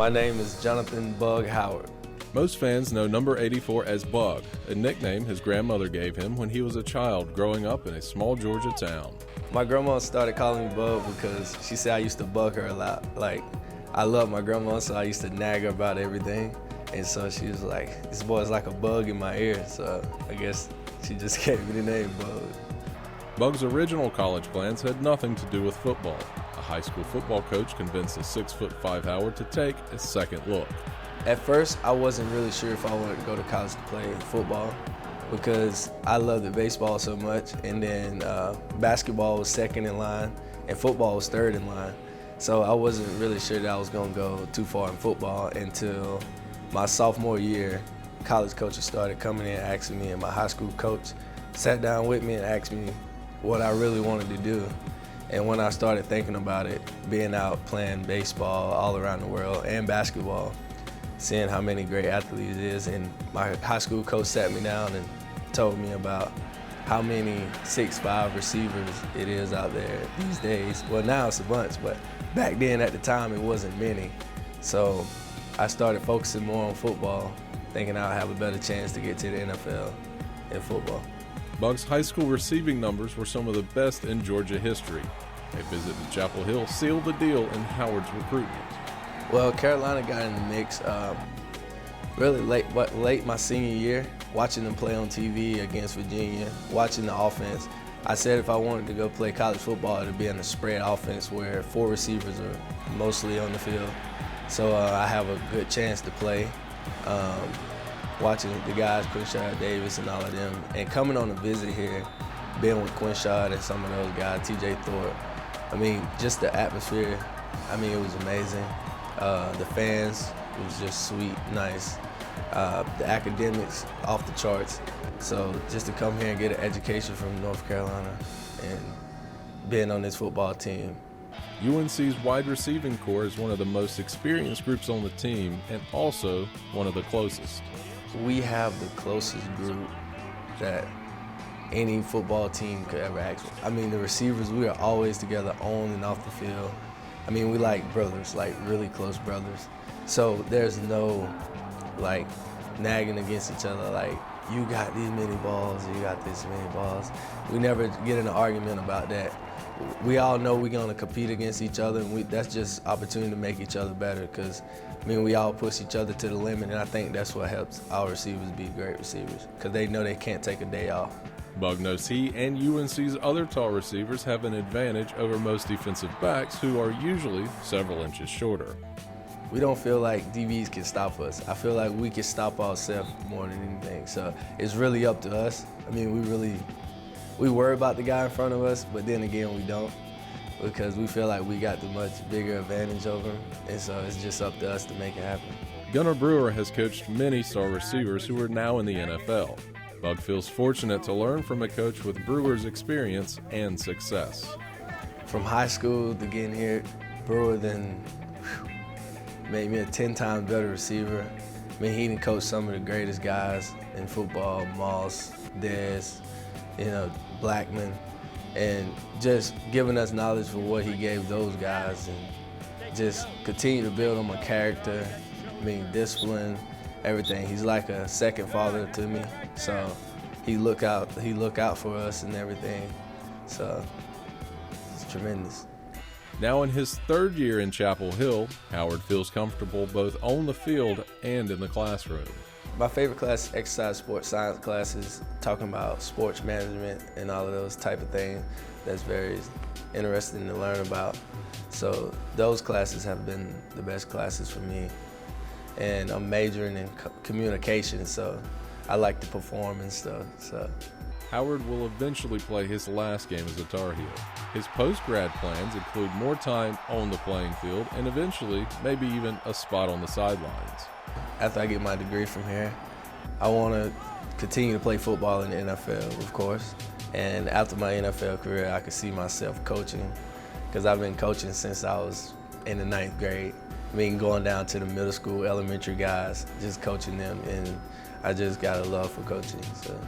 My name is Johnathan Bug Howard. Most fans know number 84 as Bug, a nickname his grandmother gave him when he was a child growing up in a small Georgia town. My grandma started calling me Bug because she said I used to bug her a lot. Like, I love my grandma, so I used to nag her about everything. And so she was like, this boy's like a bug in my ear. So I guess she just gave me the name Bug. Bug's original college plans had nothing to do with football. A high school football coach convinced the 6'5" Howard to take a second look. At first, I wasn't really sure if I wanted to go to college to play football because I loved the baseball so much, and then basketball was second in line and football was third in line. So I wasn't really sure that I was going to go too far in football until my sophomore year. College coaches started coming in asking me, and my high school coach sat down with me and asked me what I really wanted to do. And when I started thinking about it, being out playing baseball all around the world and basketball, seeing how many great athletes it is, and my high school coach sat me down and told me about how many 6'5" receivers it is out there these days. Well, now it's a bunch, but back then at the time it wasn't many. So I started focusing more on football, thinking I'd have a better chance to get to the NFL in football. Bug's high school receiving numbers were some of the best in Georgia history. A visit to Chapel Hill sealed the deal in Howard's recruitment. Well, Carolina got in the mix really late my senior year, watching them play on TV against Virginia, watching the offense. I said if I wanted to go play college football, it would be in a spread offense where 4 receivers are mostly on the field. So I have a good chance to play. Watching the guys, Quinshad Davis and all of them, and coming on a visit here, being with Quinshad and some of those guys, TJ Thorpe. I mean, just the atmosphere, I mean, it was amazing. The fans, it was just sweet, nice. The academics, off the charts. So just to come here and get an education from North Carolina and being on this football team. UNC's wide receiving corps is one of the most experienced groups on the team and also one of the closest. We have the closest group that any football team could ever ask for. I mean, the receivers, we are always together on and off the field. I mean, we like brothers, like really close brothers. So there's no like nagging against each other, like you got these many balls, you got this many balls. We never get in an argument about that. We all know we're gonna compete against each other, and that's just opportunity to make each other better, because I mean, we all push each other to the limit, and I think that's what helps our receivers be great receivers, because they know they can't take a day off. Bug knows he and UNC's other tall receivers have an advantage over most defensive backs who are usually several inches shorter. We don't feel like DBs can stop us. I feel like we can stop ourselves more than anything. So it's really up to us. I mean, we worry about the guy in front of us, but then again, we don't, because we feel like we got the much bigger advantage over him. And so it's just up to us to make it happen. Gunnar Brewer has coached many star receivers who are now in the NFL. Bug feels fortunate to learn from a coach with Brewer's experience and success. From high school to getting here, Brewer then made me a 10 times better receiver. I mean, he done coached some of the greatest guys in football, Moss, Dez, Blackman, and just giving us knowledge for what he gave those guys, and just continue to build on my character, I mean, discipline, everything. He's like a second father to me, so he look out for us and everything, so it's tremendous. Now in his 3rd year in Chapel Hill, Howard feels comfortable both on the field and in the classroom. My favorite class, exercise sports science classes, talking about sports management and all of those type of things. That's very interesting to learn about. So those classes have been the best classes for me. And I'm majoring in communication, so I like to perform and stuff. So Howard will eventually play his last game as a Tar Heel. His post-grad plans include more time on the playing field and eventually maybe even a spot on the sidelines. After I get my degree from here, I want to continue to play football in the NFL, of course. And after my NFL career, I could see myself coaching, because I've been coaching since I was in the 9th grade. I mean, going down to the middle school, elementary guys, just coaching them, and I just got a love for coaching. So.